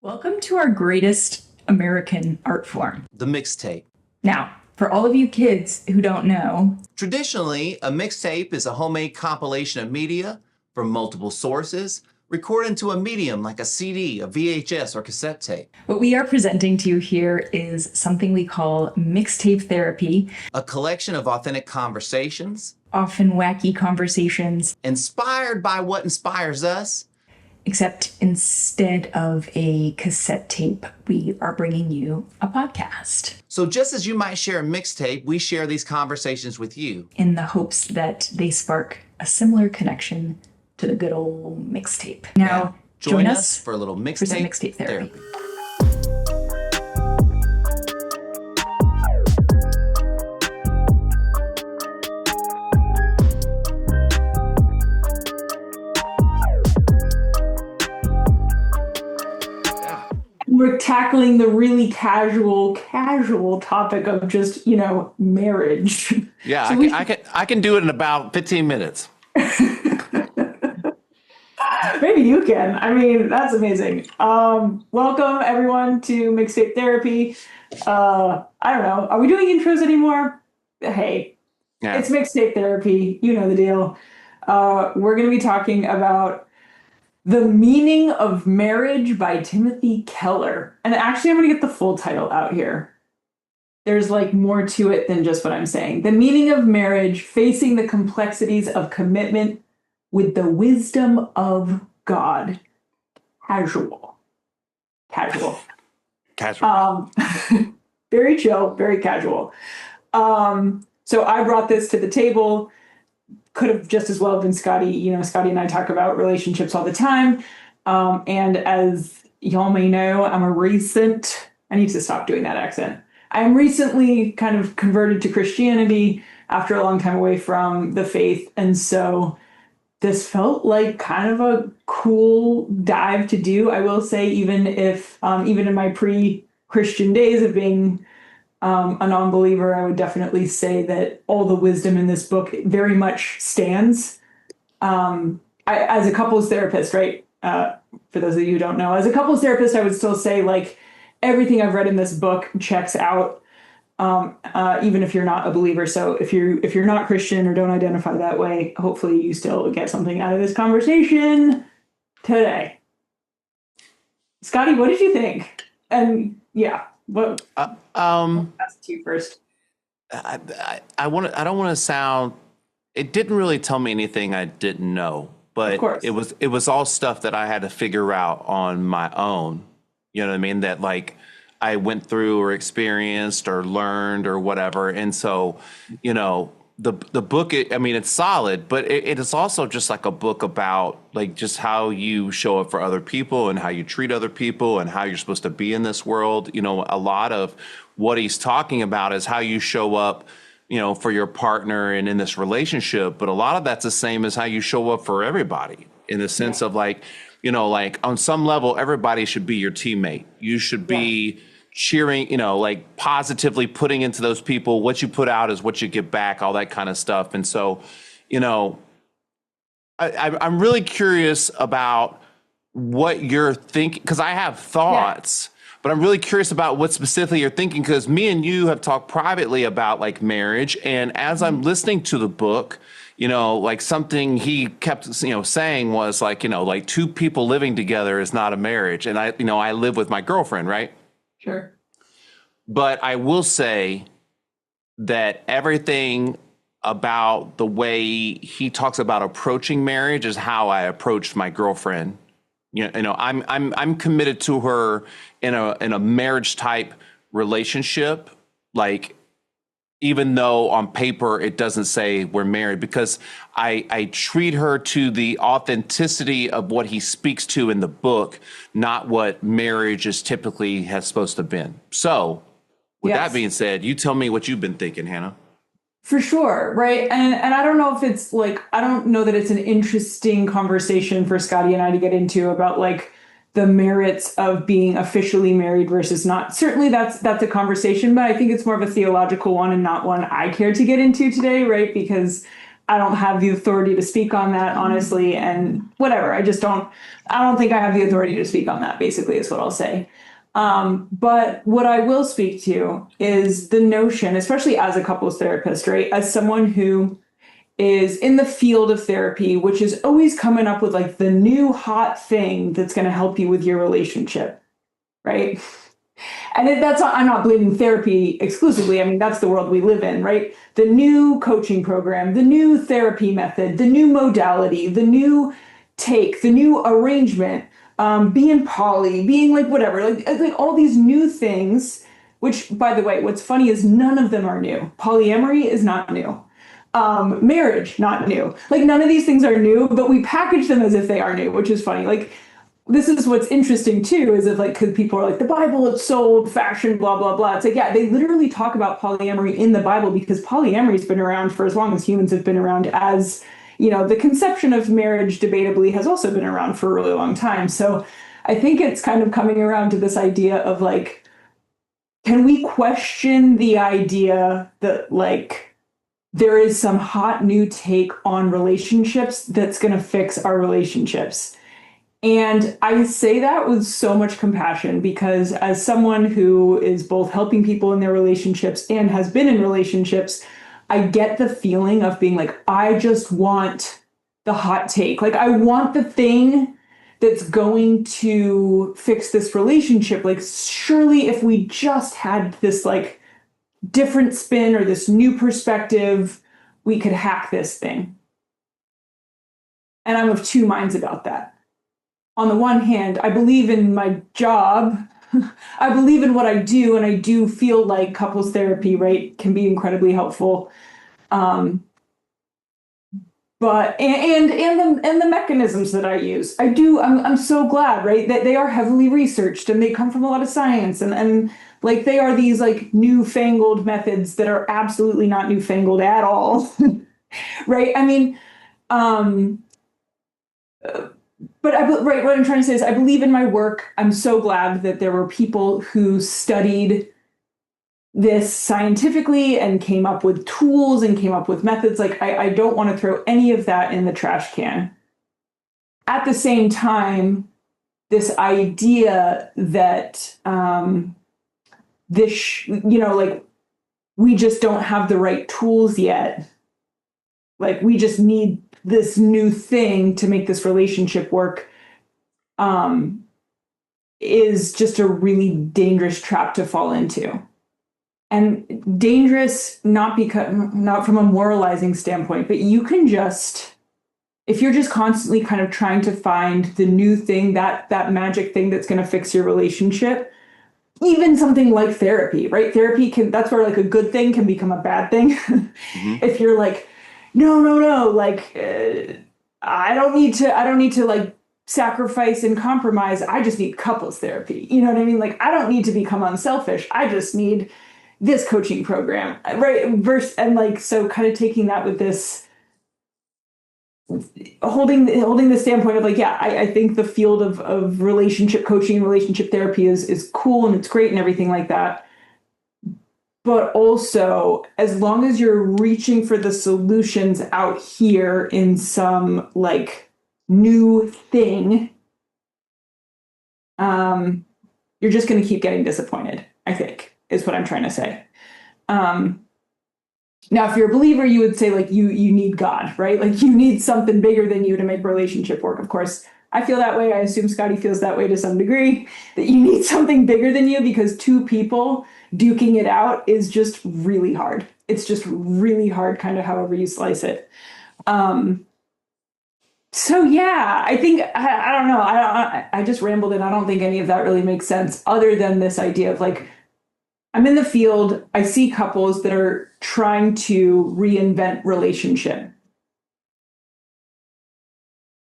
Welcome to our greatest American art form. The mixtape. Now, for all of you kids who don't know, Traditionally, a mixtape is a homemade compilation of media from multiple sources, recorded into a medium like a CD, a VHS, or cassette tape. what we are presenting to you here is something we call Mixtape Therapy, A collection of authentic conversations, often wacky conversations, inspired by what inspires us. except instead of a cassette tape, we are bringing you a podcast So just as you might share a mixtape, we share these conversations with you. in the hopes that they spark a similar connection to the good old mixtape. Now, Join us for a little some mixtape Mixtape Therapy. We're tackling the really casual topic of just, marriage. Yeah, So I can do it in about 15 minutes. Maybe you can. I mean, that's amazing. Welcome everyone to Mixtape Therapy. I don't know. Are we doing intros anymore? Hey, Yeah. It's Mixtape Therapy. You know the deal. We're going to be talking about The Meaning of Marriage by Timothy Keller. And actually, I'm going to get the full title out here. There's more to it than just what I'm saying. The Meaning of Marriage, Facing the Complexities of Commitment with the Wisdom of God. Casual. Very chill, very casual. So I brought this to the table. Could have just as well been Scottie. Scottie and I talk about relationships all the time. And as y'all may know, I need to stop doing that accent. I'm recently kind of converted to Christianity after a long time away from the faith. And so this felt like kind of a cool dive to do. I will say, even in my pre-Christian days of being a non-believer, I would definitely say that all the wisdom in this book very much stands. As a couples therapist, right? For those of you who don't know, as a couples therapist, I would still say everything I've read in this book checks out, even if you're not a believer. So if you're not Christian or don't identify that way, hopefully you still get something out of this conversation today. Scottie, what did you think? And yeah. What? That's to you first. I don't want to sound. It didn't really tell me anything I didn't know, but it was all stuff that I had to figure out on my own. You know what I mean? That I went through or experienced or learned or whatever. And so, the book, it's solid, but it is also just a book about just how you show up for other people and how you treat other people and how you're supposed to be in this world. A lot of what he's talking about is how you show up, for your partner and in this relationship. But a lot of that's the same as how you show up for everybody in the sense of on some level, everybody should be your teammate. You should be cheering, positively putting into those people. What you put out is what you get back, all that kind of stuff. And so, I'm really curious about what you're thinking, because I have thoughts, but I'm really curious about what specifically you're thinking, because me and you have talked privately about marriage. And as I'm listening to the book, something he kept, saying was two people living together is not a marriage. And I live with my girlfriend, right? Sure. But I will say that everything about the way he talks about approaching marriage is how I approached my girlfriend. I'm committed to her in a marriage type relationship, even though on paper it doesn't say we're married, because I treat her to the authenticity of what he speaks to in the book, not what marriage is typically has supposed to have been. So with that being said, you tell me what you've been thinking, Hannah. For sure, right? And I don't know if it's I don't know that it's an interesting conversation for Scottie and I to get into about the merits of being officially married versus not. Certainly that's a conversation, but I think it's more of a theological one and not one I care to get into today, right? Because I don't have the authority to speak on that, honestly, and whatever. I don't think I have the authority to speak on that, basically, is what I'll say. But what I will speak to is the notion, especially as a couples therapist, right? As someone who is in the field of therapy, which is always coming up with like the new hot thing that's going to help you with your relationship, right? And I'm not blaming therapy exclusively. I mean, that's the world we live in, right? The new coaching program, the new therapy method, the new modality, the new take, the new arrangement, being poly, being like whatever, like all these new things, which, by the way, what's funny is none of them are new. Polyamory is not new. Marriage, not new. Like none of these things are new, but we package them as if they are new, which is funny. Like this is what's interesting too, is if like, because people are like, the Bible, it's so old fashioned, blah, blah, blah. It's like, yeah, they literally talk about polyamory in the Bible because polyamory has been around for as long as humans have been around. As, you know, the conception of marriage debatably has also been around for a really long time. So I think it's kind of coming around to this idea of like, can we question the idea that like, there is some hot new take on relationships that's going to fix our relationships. And I say that with so much compassion because as someone who is both helping people in their relationships and has been in relationships, I get the feeling of being like, I just want the hot take. Like I want the thing that's going to fix this relationship. Like surely if we just had this like different spin or this new perspective, we could hack this thing. And I'm of two minds about that. On the one hand, I believe in my job. I believe in what I do, and I do feel like couples therapy, right, can be incredibly helpful. But the mechanisms that I use, I'm so glad, right, that they are heavily researched and they come from a lot of science and like they are these like newfangled methods that are absolutely not newfangled at all. Right? I mean, right, what I'm trying to say is I believe in my work. I'm so glad that there were people who studied this scientifically and came up with tools and came up with methods. Like I don't want to throw any of that in the trash can. At the same time, this idea that like we just don't have the right tools yet. Like we just need this new thing to make this relationship work is just a really dangerous trap to fall into. And dangerous not from a moralizing standpoint, but you can just, if you're just constantly kind of trying to find the new thing, that magic thing that's going to fix your relationship, even something like therapy, right? Therapy that's where like a good thing can become a bad thing. Mm-hmm. If you're like, no, like I don't need to like sacrifice and compromise. I just need couples therapy. You know what I mean? Like I don't need to become unselfish. I just need this coaching program, right? And like, so kind of taking that with this, holding the standpoint of like, yeah, I think the field of relationship coaching and relationship therapy is cool and it's great and everything like that. But also, as long as you're reaching for the solutions out here in some like new thing, you're just going to keep getting disappointed, I think. Is what I'm trying to say. Now, if you're a believer, you would say like you need God, right? Like you need something bigger than you to make relationship work. Of course, I feel that way. I assume Scottie feels that way to some degree, that you need something bigger than you because two people duking it out is just really hard. It's just really hard, kind of however you slice it. So yeah, I think, I don't know. I just rambled and I don't think any of that really makes sense other than this idea of like, I'm in the field. I see couples that are trying to reinvent relationship.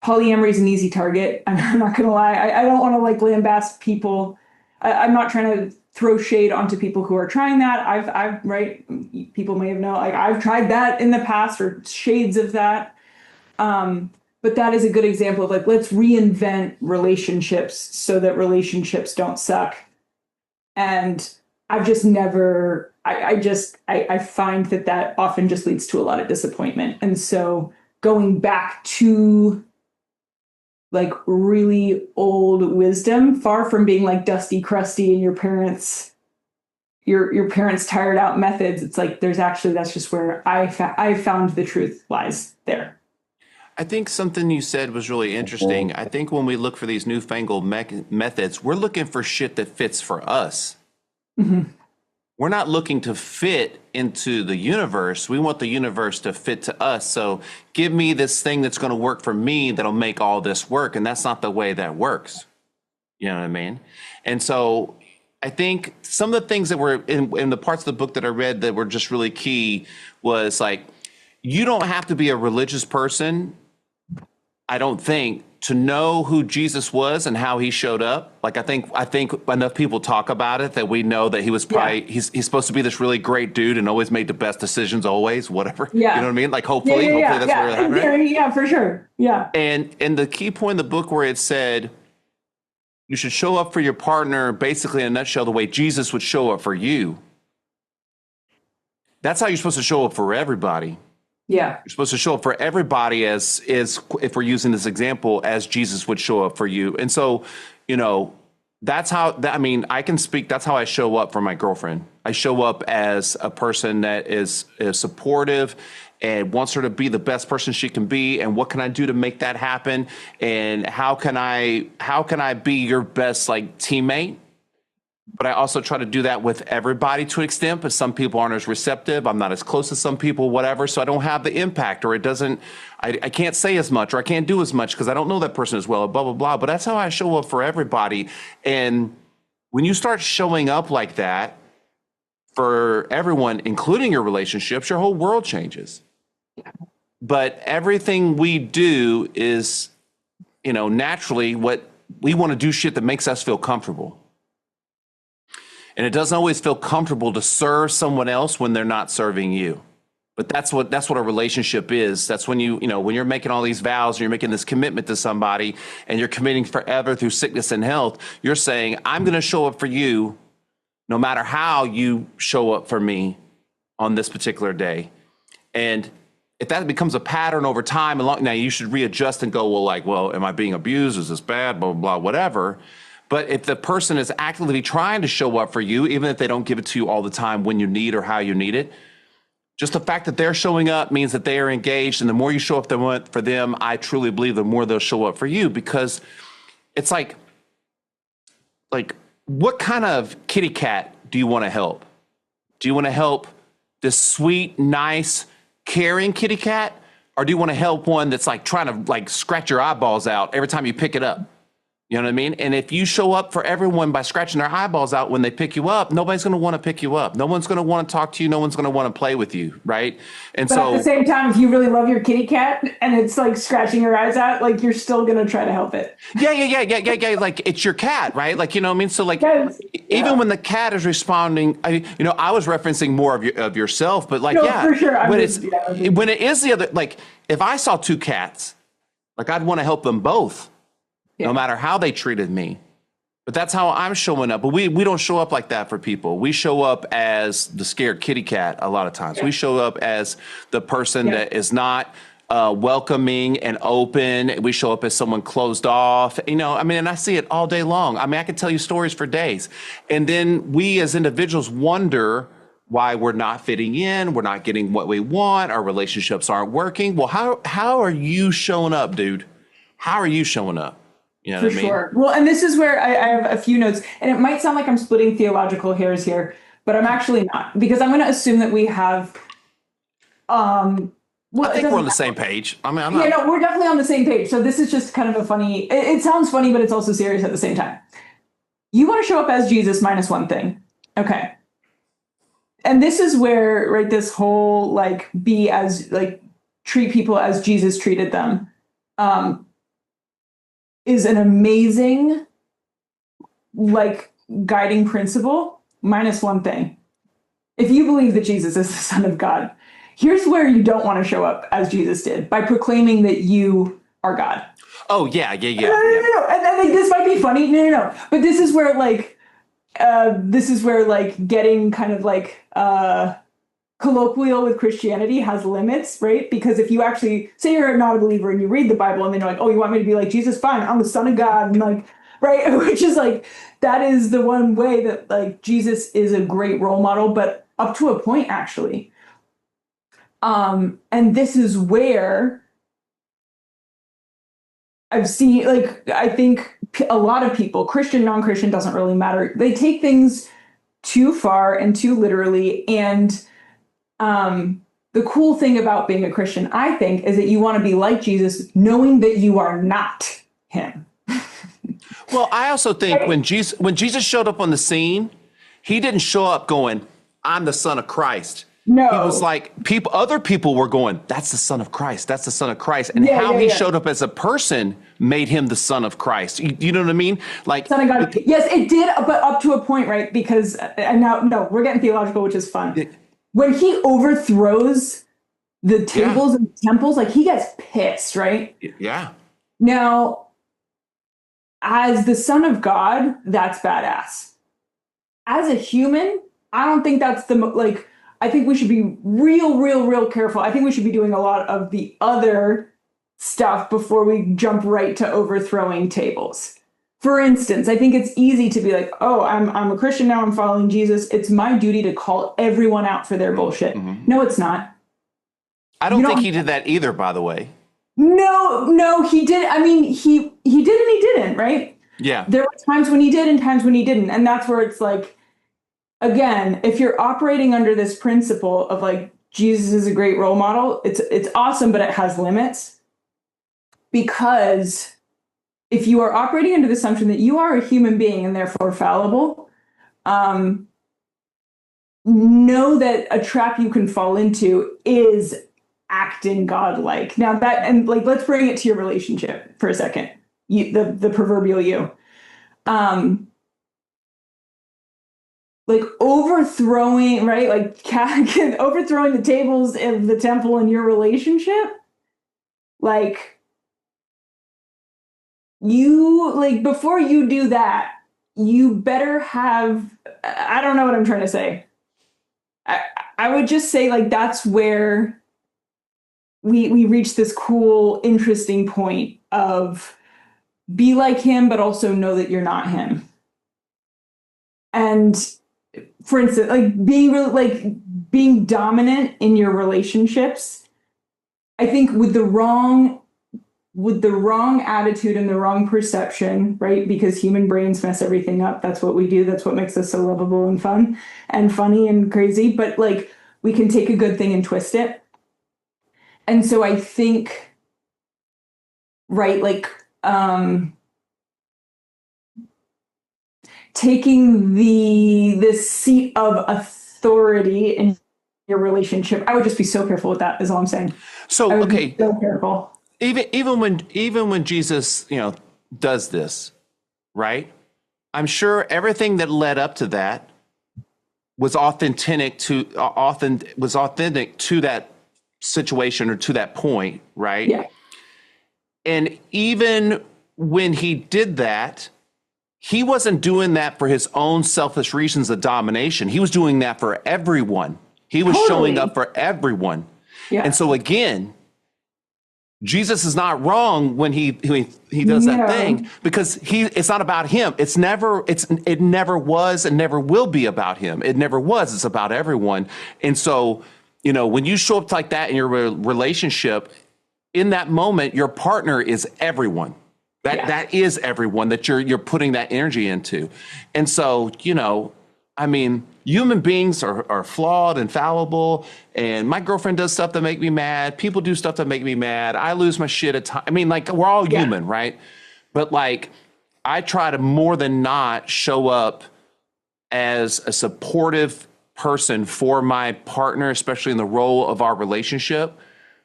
Polyamory is an easy target. I'm not going to lie. I don't want to like lambast people. I'm not trying to throw shade onto people who are trying that. I've right. People may have known like I've tried that in the past or shades of that. But that is a good example of like, let's reinvent relationships so that relationships don't suck. And I've just never I find that often just leads to a lot of disappointment. And so going back to like really old wisdom, far from being like dusty, crusty and your parents tired out methods, it's like that's just where I found the truth lies there. I think something you said was really interesting. I think when we look for these newfangled methods, we're looking for shit that fits for us. Mm-hmm. We're not looking to fit into the universe. We want the universe to fit to us. So give me this thing that's going to work for me that'll make all this work. And that's not the way that works. You know what I mean? And so I think some of the things that were in the parts of the book that I read that were just really key was like, you don't have to be a religious person, I don't think, to know who Jesus was and how he showed up. Like, I think enough people talk about it that we know that he was probably, he's supposed to be this really great dude and always made the best decisions, always, whatever. Yeah. You know what I mean? Like, hopefully that's what really happened. Right? Yeah, for sure. Yeah. And the key point in the book where it said, you should show up for your partner, basically in a nutshell, the way Jesus would show up for you. That's how you're supposed to show up for everybody. Yeah. You're supposed to show up for everybody as if we're using this example, as Jesus would show up for you. And so, that's how, I can speak, that's how I show up for my girlfriend. I show up as a person that is supportive and wants her to be the best person she can be. And what can I do to make that happen? And how can I be your best like teammate? But I also try to do that with everybody to an extent, but some people aren't as receptive. I'm not as close to some people, whatever. So I don't have the impact, or I can't say as much, or I can't do as much because I don't know that person as well, blah, blah, blah. But that's how I show up for everybody. And when you start showing up like that for everyone, including your relationships, your whole world changes. But everything we do is, naturally what we want to do, shit that makes us feel comfortable. And it doesn't always feel comfortable to serve someone else when they're not serving you. But that's what a relationship is. That's when when you're making all these vows and you're making this commitment to somebody and you're committing forever through sickness and health, you're saying, I'm going to show up for you no matter how you show up for me on this particular day. And if that becomes a pattern over time, now you should readjust and go, well, am I being abused? Is this bad? Blah, blah, blah, whatever. But if the person is actively trying to show up for you, even if they don't give it to you all the time when you need or how you need it, just the fact that they're showing up means that they are engaged. And the more you show up for them, I truly believe the more they'll show up for you, because it's like what kind of kitty cat do you want to help? Do you want to help this sweet, nice, caring kitty cat? Or do you want to help one that's like trying to like scratch your eyeballs out every time you pick it up? You know what I mean? And if you show up for everyone by scratching their eyeballs out when they pick you up, nobody's going to want to pick you up. No one's going to want to talk to you. No one's going to want to play with you, right? And but at the same time, if you really love your kitty cat and it's like scratching your eyes out, like you're still going to try to help it. Yeah. Like it's your cat, right? Like, you know what I mean? So like, even when the cat is responding, I was referencing more of yourself, but like, for sure. When it is the other, like if I saw two cats, like I'd want to help them both. No matter how they treated me. But that's how I'm showing up. But we don't show up like that for people. We show up as the scared kitty cat a lot of times. We show up as the person that is not welcoming and open. We show up as someone closed off. And I see it all day long. I can tell you stories for days. And then we as individuals wonder why we're not fitting in. We're not getting what we want. Our relationships aren't working. Well, how are you showing up, dude? How are you showing up? You know what I mean? Sure. Well, and this is where I have a few notes, and it might sound like I'm splitting theological hairs here, but I'm actually not, because I'm going to assume that we have. I think we're on the same page. I'm not. Yeah, no, we're definitely on the same page. So this is just kind of a funny. It sounds funny, but it's also serious at the same time. You want to show up as Jesus minus one thing, okay? And this is where, right, this whole treat people as Jesus treated them. Is an amazing, guiding principle, minus one thing. If you believe that Jesus is the Son of God, here's where you don't want to show up as Jesus did, by proclaiming that you are God. Oh, yeah. No. And this might be funny. No. But this is where, this is where like getting kind of like colloquial with Christianity has limits, right? Because if you actually say you're not a believer and you read the Bible and then you're like, oh, you want me to be like Jesus? Fine, I'm the Son of God, and like, right? Which is like, that is the one way that like Jesus is a great role model, but up to a point actually. And this is where I've seen, like, I think a lot of people, Christian, non-Christian, doesn't really matter. They take things too far and too literally. And the cool thing about being a Christian, I think, is that you want to be like Jesus, knowing that you are not him. Well, I also think when Jesus showed up on the scene, he didn't show up going, I'm the Son of Christ. No. He was like, other people were going, that's the Son of Christ. That's the Son of Christ. And he showed up as a person made him the Son of Christ. You know what I mean? Like, Son of God. Yes, it did, but up to a point, right? Because, and now, no, we're getting theological, which is fun. When he overthrows the tables and temples, like, he gets pissed, right? Yeah. Now, as the Son of God, that's badass. As a human, I don't think that's like, I think we should be real careful. I think we should be doing a lot of the other stuff before we jump right to overthrowing tables. For instance, I think it's easy to be like, oh, I'm a Christian now, I'm following Jesus. It's my duty to call everyone out for their bullshit. Mm-hmm. No, it's not. I don't think he did that either, by the way. No, he did. I mean, he did and he didn't, right? Yeah. There were times when he did and times when he didn't. And that's where it's like, again, if you're operating under this principle of like, Jesus is a great role model, it's awesome, but it has limits. Because if you are operating under the assumption that you are a human being and therefore fallible, know that a trap you can fall into is acting godlike. Now that, and like, let's bring it to your relationship for a second. The proverbial you. Like overthrowing, right? Like overthrowing the tables of the temple in your relationship. Like, you, like, before you do that, you better have, I don't know what I'm trying to say. I would just say, like, that's where we reach this cool, interesting point of be like him, but also know that you're not him. And for instance, like being dominant in your relationships, I think with the wrong attitude and the wrong perception, right? Because human brains mess everything up. That's what we do. That's what makes us so lovable and fun and funny and crazy. But like, we can take a good thing and twist it. And so I think, right, like, taking the seat of authority in your relationship, I would just be so careful with that, is all I'm saying. So, okay. So careful. Even when Jesus, does this, right? I'm sure everything that led up to that was authentic to that situation or to that point, right? Yeah. And even when he did that, he wasn't doing that for his own selfish reasons of domination. He was doing that for everyone. He was showing up for everyone. Yeah. And so again, Jesus is not wrong when he does that thing, because it's not about him. It never was and never will be about him. It never was. It's about everyone. And so, when you show up like that in your relationship, in that moment, your partner is everyone. That is everyone that you're putting that energy into. And so, human beings are flawed and fallible, and my girlfriend does stuff that make me mad. People do stuff that make me mad. I lose my shit at times. I mean, like, we're all human, right? But like, I try to more than not show up as a supportive person for my partner, especially in the role of our relationship,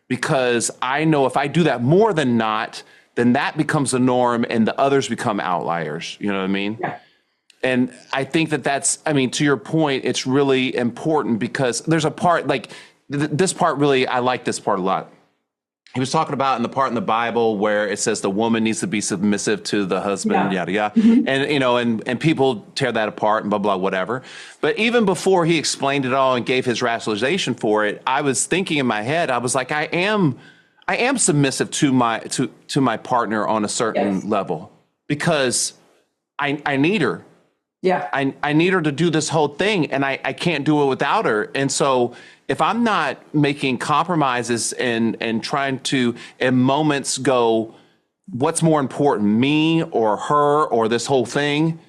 because I know if I do that more than not, then that becomes the norm and the others become outliers. You know what I mean? Yeah. And I think that's, to your point, it's really important because there's a part like this part really, I like this part a lot. he was talking about in the part in the Bible where it says the woman needs to be submissive to the husband, yada, yada. Mm-hmm. And, you know, and people tear that apart and blah, blah, whatever. But even before he explained it all and gave his rationalization for it, I was thinking in my head, I was like, I am submissive to my partner on a certain level because I need her. Yeah. I need her to do this whole thing, and I can't do it without her. And so if I'm not making compromises and trying to, in moments, go, what's more important, me or her or this whole thing,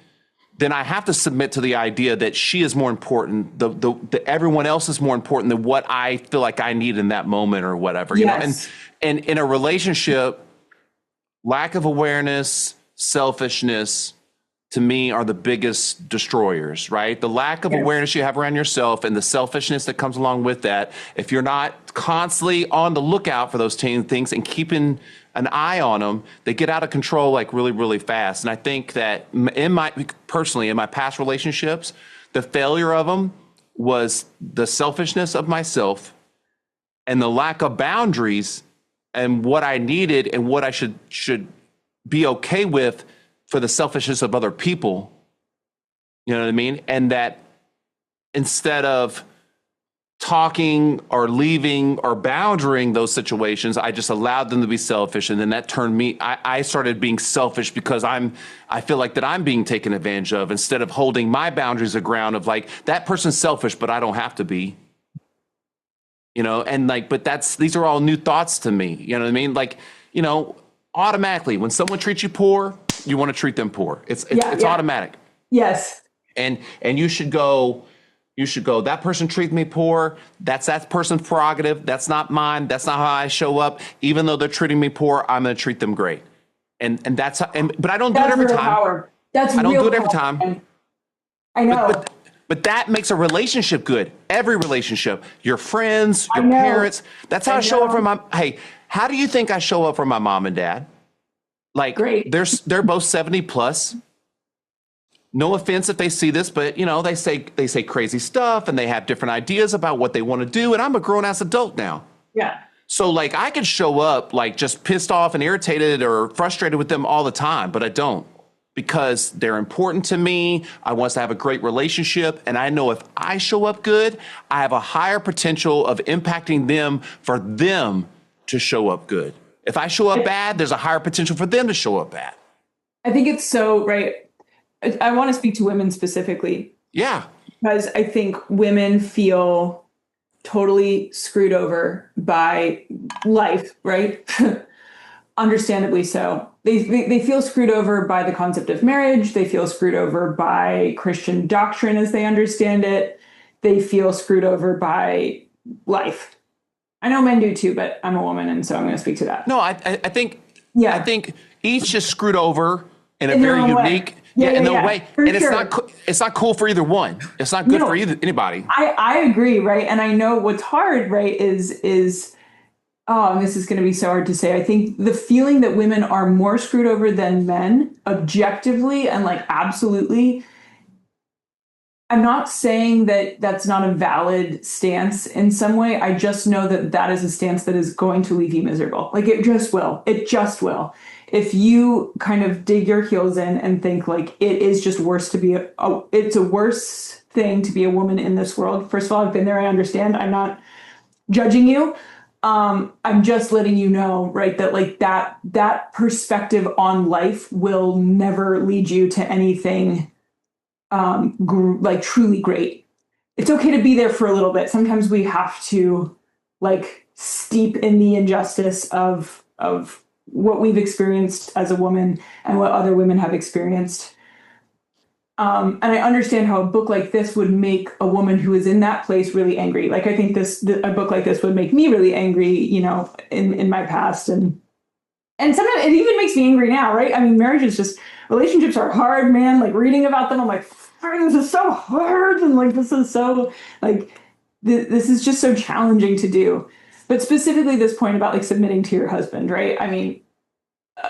then I have to submit to the idea that she is more important. The everyone else is more important than what I feel like I need in that moment or whatever. You know, and in a relationship, lack of awareness, selfishness, to me, are the biggest destroyers, right? The lack of awareness you have around yourself and the selfishness that comes along with that. If you're not constantly on the lookout for those things and keeping an eye on them, they get out of control like really, really fast. And I think that in my past relationships, the failure of them was the selfishness of myself and the lack of boundaries and what I needed and what I should be okay with for the selfishness of other people. You know what I mean? And that instead of talking or leaving or boundarying those situations, I just allowed them to be selfish. And then that turned me, I started being selfish because I feel like that I'm being taken advantage of instead of holding my boundaries aground of like, that person's selfish, but I don't have to be, you know? And like, but these are all new thoughts to me. You know what I mean? Like, you know, automatically when someone treats you poor, you want to treat them poor. It's automatic. Yes. And you should go, that person treats me poor. That's that person's prerogative. That's not mine. That's not how I show up. Even though they're treating me poor, I'm going to treat them great. And that's how, but I don't do it every time. Power. I don't do it every time. I know. But that makes a relationship good. Every relationship, your friends, your parents. That's how I show up for hey, how do you think I show up for my mom and dad? Like, great. They're both 70 plus. No offense if they see this, but you know, they say crazy stuff and they have different ideas about what they want to do. And I'm a grown ass adult now. Yeah. So like I could show up like just pissed off and irritated or frustrated with them all the time, but I don't, because they're important to me. I want us to have a great relationship. And I know if I show up good, I have a higher potential of impacting them for them to show up good. If I show up bad, there's a higher potential for them to show up bad. I think it's so right. I want to speak to women specifically. Yeah. Because I think women feel totally screwed over by life, right? Understandably so. They feel screwed over by the concept of marriage. They feel screwed over by Christian doctrine as they understand it. They feel screwed over by life. I know men do too, but I'm a woman, and so I'm going to speak to that. No, I think each is screwed over in a very unique way, and it's not cool for either one. It's not good for anybody. I agree, right? And I know what's hard, right? Is this is going to be so hard to say. I think the feeling that women are more screwed over than men, objectively and like absolutely. I'm not saying that that's not a valid stance in some way. I just know that that is a stance that is going to leave you miserable. Like it just will. It just will. If you kind of dig your heels in and think like it is just worse to be it's a worse thing to be a woman in this world. First of all, I've been there. I understand. I'm not judging you. I'm just letting you know, right, that like that perspective on life will never lead you to anything like truly great. It's okay to be there for a little bit. Sometimes we have to like steep in the injustice of what we've experienced as a woman and what other women have experienced. And I understand how a book like this would make a woman who is in that place really angry. Like I think a book like this would make me really angry, you know, in my past, and sometimes it even makes me angry now, right? I mean, relationships are hard, man. Like reading about them, I'm like, this is so hard, and like this is so like this is just so challenging to do. But specifically, this point about like submitting to your husband, right? I mean,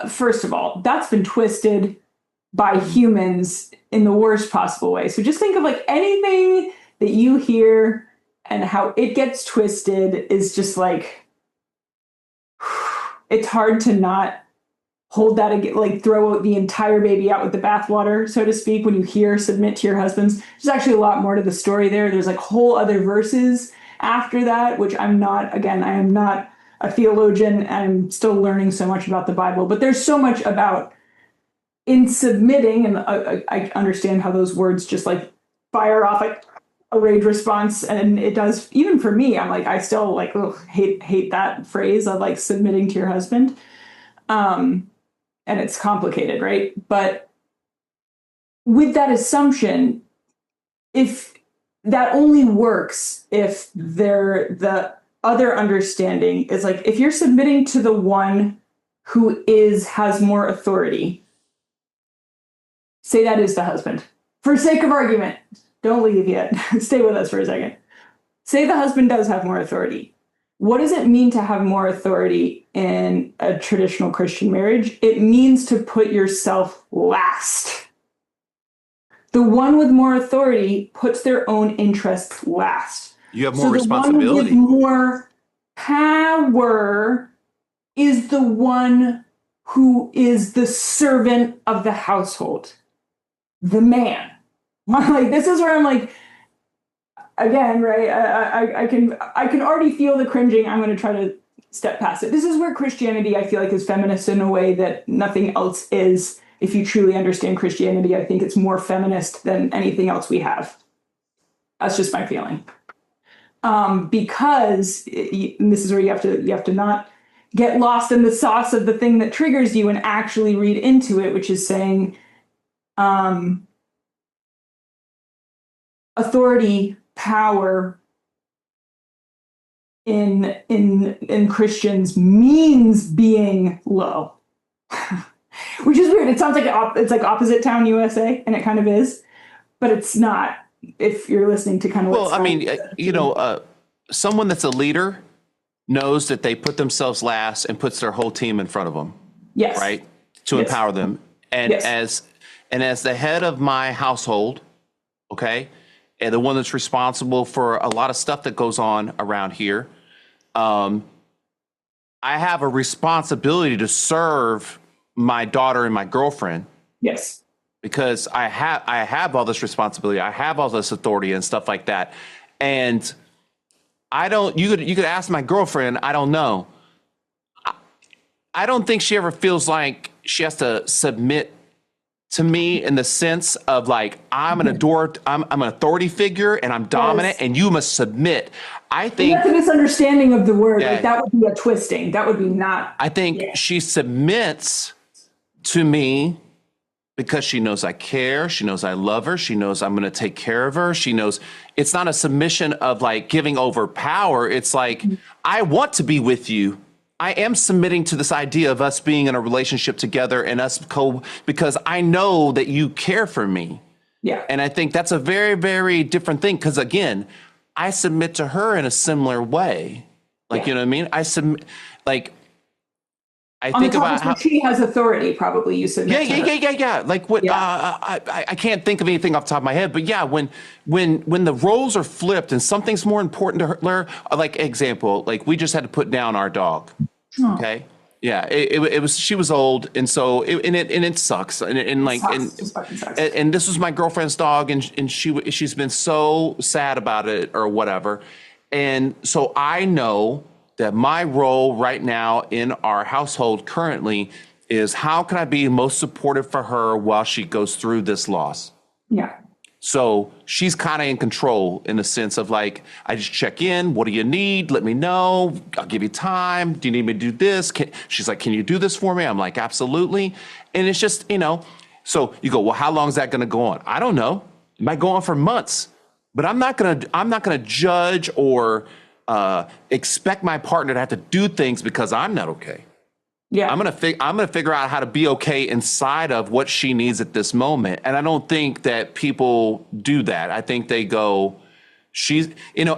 first of all, that's been twisted by humans in the worst possible way. So just think of like anything that you hear and how it gets twisted is just like it's hard to not hold that again, like throw the entire baby out with the bathwater, so to speak, when you hear submit to your husbands. There's actually a lot more to the story there. There's like whole other verses after that, which I am not a theologian. I'm still learning so much about the Bible, but there's so much about in submitting, and I understand how those words just like fire off like a rage response, and it does even for me. I'm like, I still like hate that phrase of like submitting to your husband. And it's complicated, right? But with that assumption, if that only works if the other understanding is like, if you're submitting to the one who has more authority, say that is the husband. For sake of argument, don't leave yet. Stay with us for a second. Say the husband does have more authority. What does it mean to have more authority in a traditional Christian marriage? It means to put yourself last. The one with more authority puts their own interests last. You have more responsibility. The one with more power is the one who is the servant of the household, the man. Like, this is where I'm like, again, right? I can already feel the cringing. I'm going to try to step past it. This is where Christianity, I feel like, is feminist in a way that nothing else is. If you truly understand Christianity, I think it's more feminist than anything else we have. That's just my feeling. Because and this is where you have to not get lost in the sauce of the thing that triggers you and actually read into it, which is saying authority, power in Christians means being low. Which is weird. It sounds like it's like opposite town USA, and it kind of is, but it's not. If you're listening to kind of well, I mean, someone that's a leader knows that they put themselves last and puts their whole team in front of them. Yes. Right. To empower them, and as the head of my household, okay, and the one that's responsible for a lot of stuff that goes on around here, I have a responsibility to serve my daughter and my girlfriend. Yes. Because I have all this responsibility. I have all this authority and stuff like that. And you could ask my girlfriend, I don't know. I don't think she ever feels like she has to submit to me in the sense of like, I'm an authority figure and I'm dominant and you must submit. I think that's a misunderstanding of the word. Like, that would be a twisting. That would be not. I think she submits to me because she knows I care. She knows I love her. She knows I'm going to take care of her. She knows it's not a submission of like giving over power. It's like, I want to be with you. I am submitting to this idea of us being in a relationship together and us because I know that you care for me. Yeah. And I think that's a very, very different thing. Because again, I submit to her in a similar way. Like, you know what I mean? I submit, like, I think about how she has authority. Probably you submit. Yeah. Like what? Yeah. I can't think of anything off the top of my head, but yeah, when the roles are flipped and something's more important to her, like example, like we just had to put down our dog. Oh. Okay. Yeah. It was she was old, and so it sucks, and this was my girlfriend's dog, and she's been so sad about it or whatever, and so I know that my role right now in our household currently is how can I be most supportive for her while she goes through this loss? Yeah. So she's kind of in control in the sense of like, I just check in. What do you need? Let me know. I'll give you time. Do you need me to do this? She's like, can you do this for me? I'm like, absolutely. And it's just, so you go, well, how long is that going to go on? I don't know. It might go on for months, but I'm not going to judge or expect my partner to have to do things because I'm not okay. Yeah. I'm gonna figure out how to be okay inside of what she needs at this moment. And I don't think that people do that. I think they go, she's, and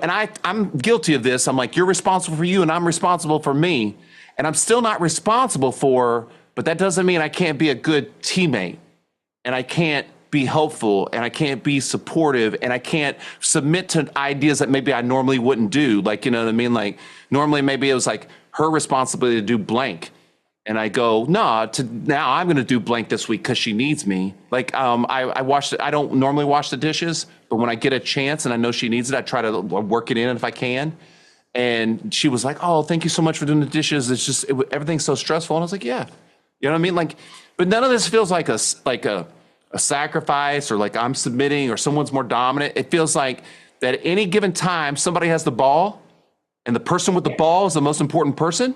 I'm guilty of this. I'm like, you're responsible for you and I'm responsible for me. And I'm still not responsible for her, but that doesn't mean I can't be a good teammate and I can't be helpful and I can't be supportive and I can't submit to ideas that maybe I normally wouldn't do. Like, you know what I mean? Like normally maybe it was like her responsibility to do blank. and I go, nah, now I'm going to do blank this week because she needs me. Like, I wash, I don't normally wash the dishes, but when I get a chance and I know she needs it, I try to work it in if I can. And she was like, oh, thank you so much for doing the dishes. It's just, everything's so stressful. And I was like, yeah, you know what I mean? Like, but none of this feels like a sacrifice or like I'm submitting or someone's more dominant. It feels like that at any given time, somebody has the ball and the person with the ball is the most important person.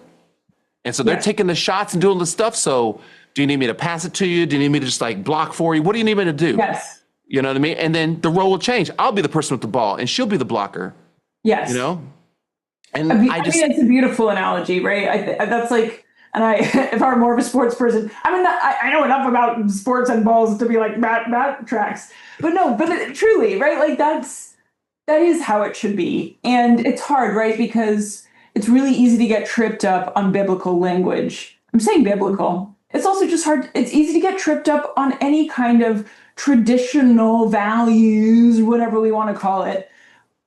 And so they're taking the shots and doing the stuff. So do you need me to pass it to you? Do you need me to just like block for you? What do you need me to do? Yes. You know what I mean? And then the role will change. I'll be the person with the ball and she'll be the blocker. Yes. You know? And I mean, it's a beautiful analogy, right? That's like, and if I were more of a sports person, I mean, I know enough about sports and balls to be like bat tracks, but no, truly, right? Like that is how it should be. And it's hard, right? Because it's really easy to get tripped up on biblical language. I'm saying biblical. It's also just hard. It's easy to get tripped up on any kind of traditional values, whatever we want to call it.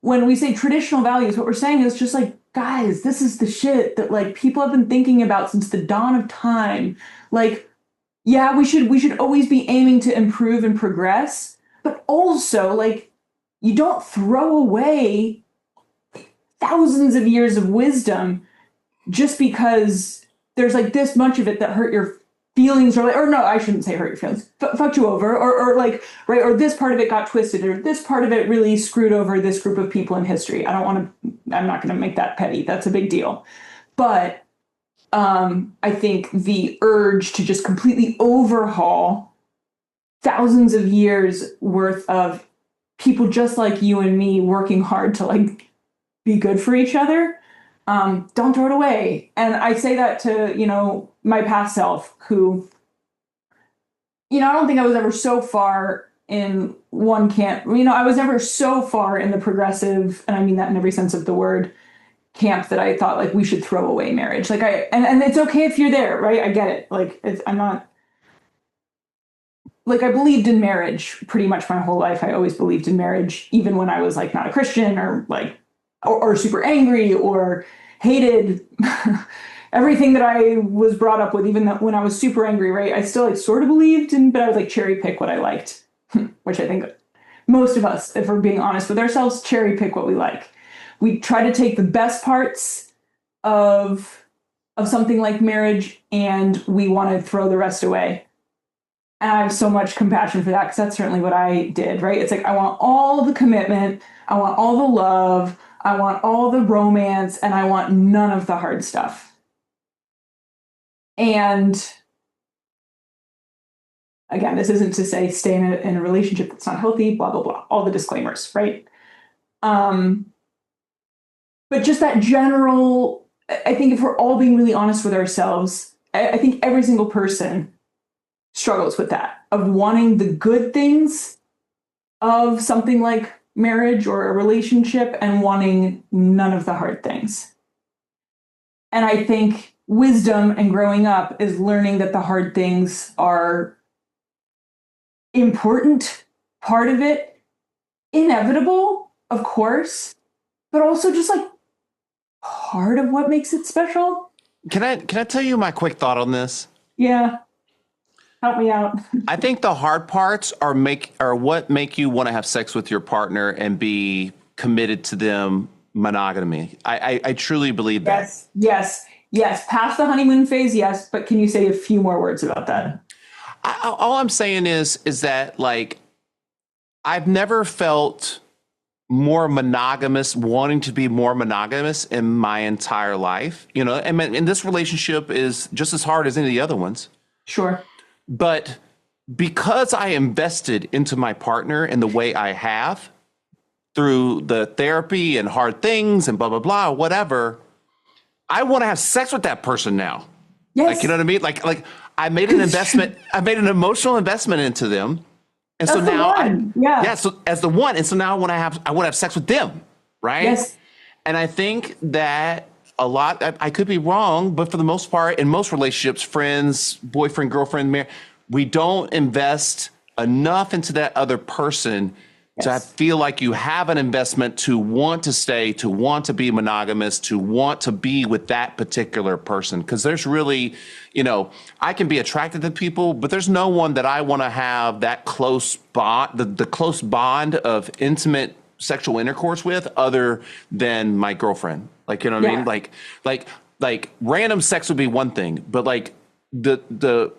When we say traditional values, what we're saying is just like, guys, this is the shit that like people have been thinking about since the dawn of time. Like, yeah, we should always be aiming to improve and progress, but also like you don't throw away thousands of years of wisdom just because there's like this much of it that hurt your feelings or no, I shouldn't say hurt your feelings, fucked you over or like, right. Or this part of it got twisted or this part of it really screwed over this group of people in history. I'm not going to make that petty. That's a big deal. But I think the urge to just completely overhaul thousands of years worth of people just like you and me working hard to like be good for each other. Don't throw it away. And I say that to, my past self who, I don't think I was ever so far in one camp. I was never so far in the progressive, and I mean that in every sense of the word, camp that I thought like we should throw away marriage. Like and it's okay if you're there, right? I get it. Like I'm not, like I believed in marriage pretty much my whole life. I always believed in marriage, even when I was like not a Christian or like, or super angry or hated everything that I was brought up with, even when I was super angry, right? I still like sort of believed in, but I would like cherry pick what I liked, which I think most of us, if we're being honest with ourselves, cherry pick what we like. We try to take the best parts of something like marriage and we want to throw the rest away. And I have so much compassion for that because that's certainly what I did, right? It's like, I want all the commitment. I want all the love. I want all the romance and I want none of the hard stuff. And again, this isn't to say stay in a relationship that's not healthy, blah, blah, blah, all the disclaimers, right? But just that general, I think if we're all being really honest with ourselves, I think every single person struggles with that, of wanting the good things of something like marriage or a relationship and wanting none of the hard things. And I think wisdom and growing up is learning that the hard things are important, part of it, inevitable, of course, but also just like part of what makes it special. Can I tell you my quick thought on this? Yeah. Help me out. I think the hard parts are what make you want to have sex with your partner and be committed to them monogamy. I truly believe that. Yes. Past the honeymoon phase, yes. But can you say a few more words about that? All I'm saying is that like I've never felt more monogamous, wanting to be more monogamous in my entire life. And this relationship is just as hard as any of the other ones. Sure. But because I invested into my partner in the way I have through the therapy and hard things and blah, blah, blah, whatever, I want to have sex with that person now. Yes. Like, you know what I mean? Like I made an investment. I made an emotional investment into them. And so now so as the one. And so now I want to have sex with them. Right. Yes. And I think that a lot, I could be wrong, but for the most part, in most relationships, friends, boyfriend, girlfriend, we don't invest enough into that other person to feel like you have an investment, to want to stay, to want to be monogamous, to want to be with that particular person. Because there's really, I can be attracted to people, but there's no one that I want to have that close bond, the close bond of intimate sexual intercourse with, other than my girlfriend. Like, you know what I mean? Like random sex would be one thing, but like the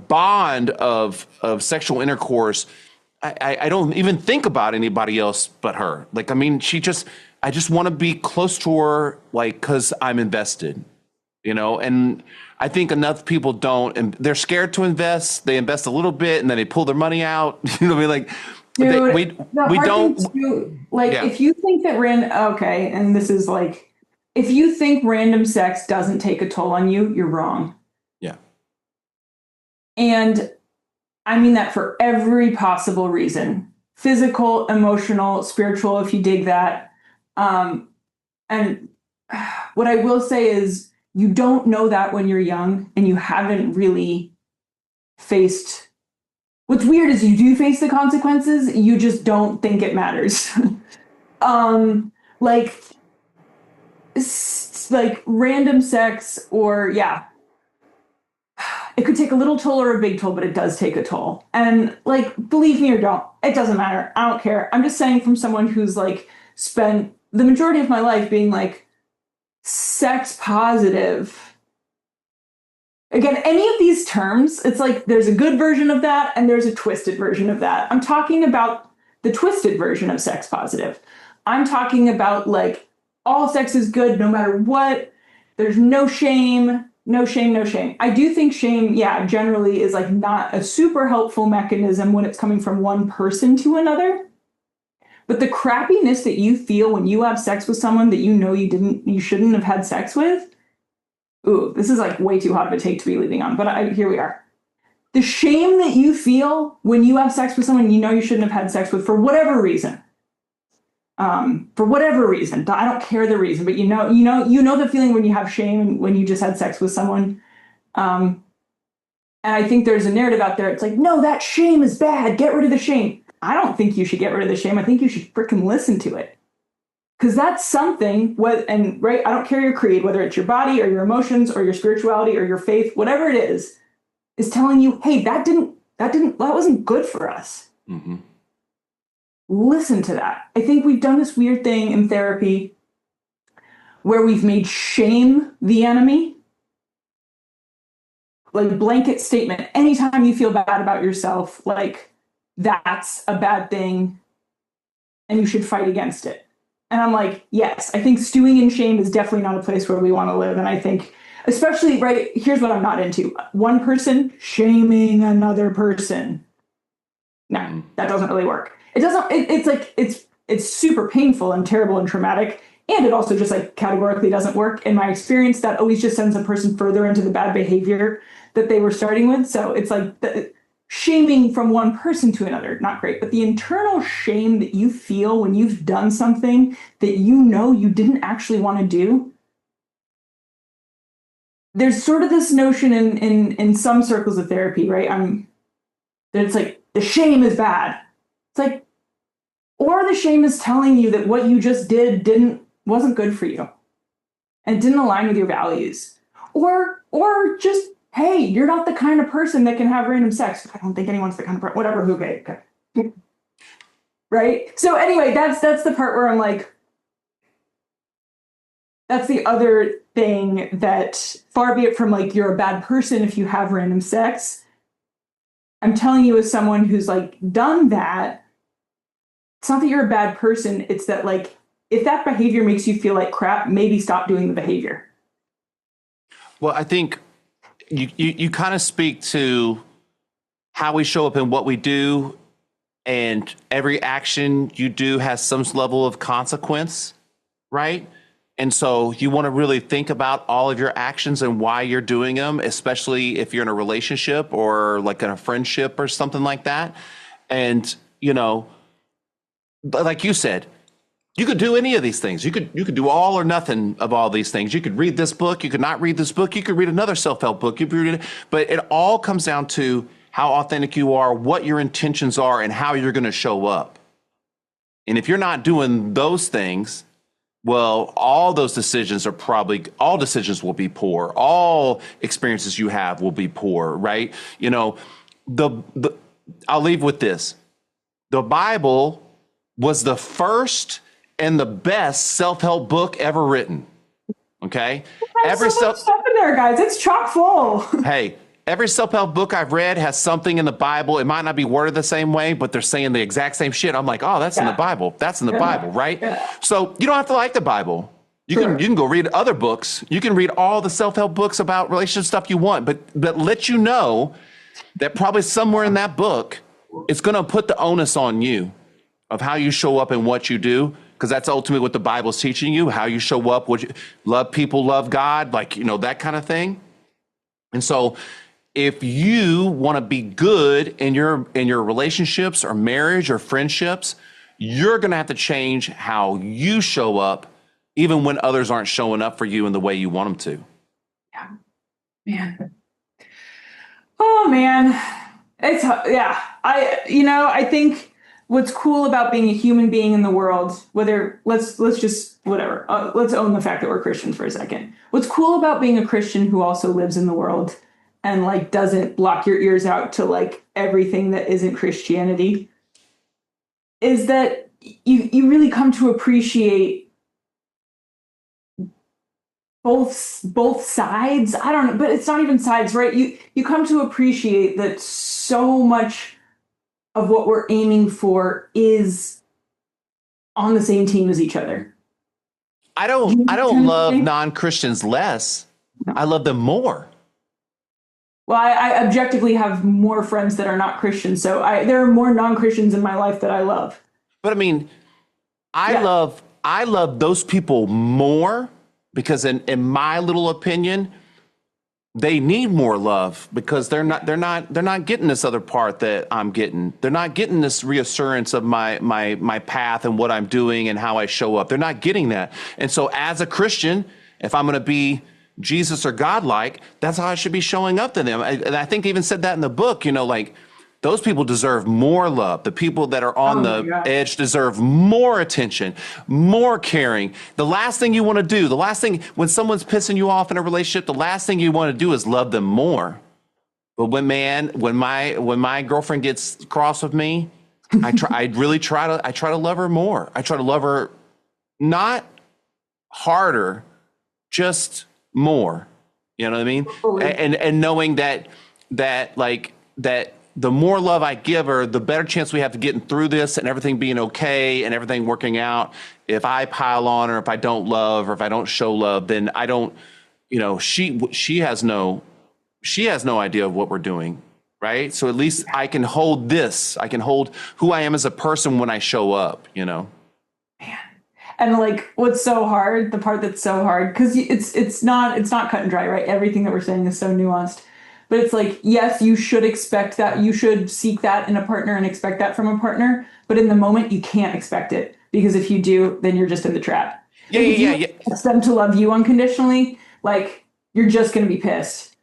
bond of sexual intercourse, I don't even think about anybody else but her. Like, I mean, I just want to be close to her, like, because I'm invested, and I think enough people don't, and they're scared to invest. They invest a little bit and then they pull their money out. You know what I mean? Like, dude, we don't. If you think that and this is like, if you think random sex doesn't take a toll on you, you're wrong. Yeah. And I mean that for every possible reason: physical, emotional, spiritual, if you dig that. And what I will say is, you don't know that when you're young and you haven't really faced. What's weird is you do face the consequences. You just don't think it matters. Like random sex, or it could take a little toll or a big toll, but it does take a toll. And like, believe me or don't, it doesn't matter. I don't care. I'm just saying, from someone who's like spent the majority of my life being like sex positive. Again, any of these terms, it's like there's a good version of that and there's a twisted version of that. I'm talking about the twisted version of sex positive. I'm talking about like all sex is good no matter what. There's no shame. No shame, no shame. I do think shame, generally is like not a super helpful mechanism when it's coming from one person to another. But the crappiness that you feel when you have sex with someone that you shouldn't have had sex with. Ooh, this is like way too hot of a take to be leaving on, but here we are. The shame that you feel when you have sex with someone you shouldn't have had sex with for whatever reason. I don't care the reason, but you know the feeling when you have shame when you just had sex with someone. And I think there's a narrative out there. It's like, no, that shame is bad. Get rid of the shame. I don't think you should get rid of the shame. I think you should freaking listen to it. Because that's something, I don't care your creed, whether it's your body or your emotions or your spirituality or your faith, whatever it is telling you, hey, that wasn't good for us. Mm-hmm. Listen to that. I think we've done this weird thing in therapy where we've made shame the enemy. Like, blanket statement. Anytime you feel bad about yourself, like, that's a bad thing and you should fight against it. And I'm like, yes, I think stewing in shame is definitely not a place where we want to live. And I think, especially, here's what I'm not into. One person shaming another person. No, that doesn't really work. It doesn't, it's super painful and terrible and traumatic. And it also just like categorically doesn't work. In my experience, that always just sends a person further into the bad behavior that they were starting with. So it's like shaming from one person to another, not great. But the internal shame that you feel when you've done something that you didn't actually want to do. There's sort of this notion in some circles of therapy, right? That it's like the shame is bad. It's like, or the shame is telling you that what you just did wasn't good for you and didn't align with your values. Or just, hey, you're not the kind of person that can have random sex. I don't think anyone's the kind of person, whatever, okay. Right? So anyway, that's the part where I'm like, that's the other thing that, far be it from like you're a bad person if you have random sex, I'm telling you as someone who's like done that, it's not that you're a bad person. It's that like, if that behavior makes you feel like crap, maybe stop doing the behavior. Well, I think you kind of speak to how we show up and what we do, and every action you do has some level of consequence, right? And so you want to really think about all of your actions and why you're doing them, especially if you're in a relationship or like in a friendship or something like that. And, like you said, you could do any of these things. You could do all or nothing of all these things. You could read this book. You could not read this book. You could read another self-help book. But it all comes down to how authentic you are, what your intentions are, and how you're going to show up. And if you're not doing those things, well, all decisions will be poor. All experiences you have will be poor, right? You know, I'll leave with this. The Bible was the first and the best self-help book ever written. Okay? Every so much stuff in there, guys. It's chock full. Hey, every self-help book I've read has something in the Bible. It might not be worded the same way, but they're saying the exact same shit. I'm like, oh, that's in the Bible. That's in the Bible, right? Yeah. So you don't have to like the Bible. You can go read other books. You can read all the self-help books about relationship stuff you want, but let you know that probably somewhere in that book, it's going to put the onus on you of how you show up and what you do, because that's ultimately what the Bible's teaching you, how you show up, what you love people, love God, like, you know, that kind of thing. And so if you want to be good in your relationships or marriage or friendships, you're going to have to change how you show up, even when others aren't showing up for you in the way you want them to. Yeah, man. Oh man, it's I think what's cool about being a human being in the world, let's own the fact that we're Christians for a second. What's cool about being a Christian who also lives in the world and like doesn't block your ears out to like everything that isn't Christianity is that you really come to appreciate both sides. I don't know, but it's not even sides, right? You come to appreciate that so much of what we're aiming for is on the same team as each other. I don't love non-Christians less. No. I love them more. Well, I objectively have more friends that are not Christians, so there are more non-Christians in my life that I love. But I mean, I love those people more because in my little opinion, they need more love because they're not getting this other part that I'm getting. They're not getting this reassurance of my path and what I'm doing and how I show up. They're not getting that. And so as a Christian, if I'm going to be Jesus or God-like, that's how I should be showing up to them. And I think they even said that in the book, you know, like those people deserve more love. The people that are on the edge deserve more attention, more caring. The last thing you want to do, when someone's pissing you off in a relationship, the last thing you want to do is love them more. But when my girlfriend gets cross with me, I try to love her more. I try to love her not harder, just more. You know what I mean? And knowing that the more love I give her, the better chance we have to getting through this and everything being okay and everything working out. If I pile on her, if I don't love, or if I don't show love, then I don't, you know, she has no idea of what we're doing, right? So at least I can hold this. I can hold who I am as a person when I show up, you know? Man. And like, what's so hard, the part that's so hard, because it's not cut and dry, right? Everything that we're saying is so nuanced. But it's like, yes, you should expect that. You should seek that in a partner and expect that from a partner. But in the moment, you can't expect it. Because if you do, then you're just in the trap. Yeah. Expect them to love you unconditionally, like, you're just going to be pissed.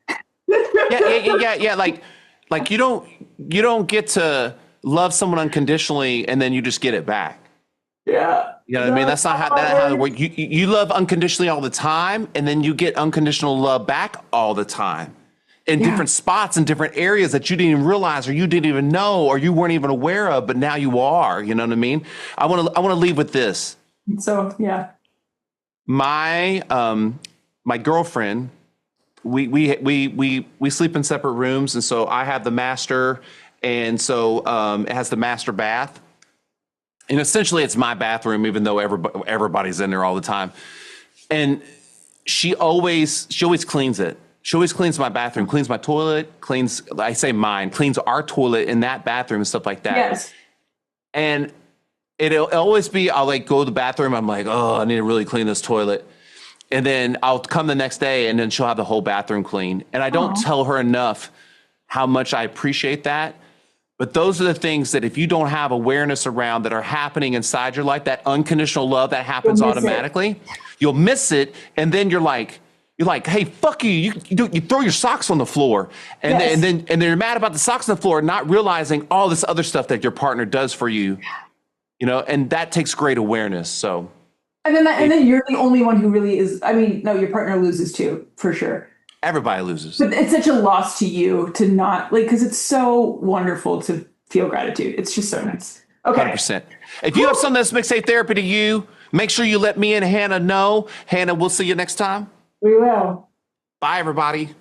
Yeah. Like you don't get to love someone unconditionally and then you just get it back. Yeah. You know what I mean? That's not how it works. You love unconditionally all the time, and then you get unconditional love back all the time. In different spots and different areas that you didn't even realize or you didn't even know or you weren't even aware of, but now you are. You know what I mean? I want to leave with this. So yeah, my girlfriend, we sleep in separate rooms, and so I have the master, and so it has the master bath, and essentially it's my bathroom, even though everybody's in there all the time, and she always cleans it. She always cleans my bathroom, cleans my toilet, cleans our toilet in that bathroom and stuff like that. Yes. And it'll always be, I'll like go to the bathroom. I'm like, oh, I need to really clean this toilet. And then I'll come the next day and then she'll have the whole bathroom clean. And I don't tell her enough how much I appreciate that. But those are the things that if you don't have awareness around that are happening inside your life, that unconditional love that happens automatically, you'll miss it. And then you're like, hey, fuck you. You throw your socks on the floor. And then you're mad about the socks on the floor, not realizing all this other stuff that your partner does for you. and that takes great awareness. So, and then you're the only one who really is. I mean, no, your partner loses too, for sure. Everybody loses. But it's such a loss to you to not because it's so wonderful to feel gratitude. It's just so nice. Okay. 100%. If you have something that's Mixtape Therapy to you, make sure you let me and Hannah know. Hannah, we'll see you next time. We will. Bye, everybody.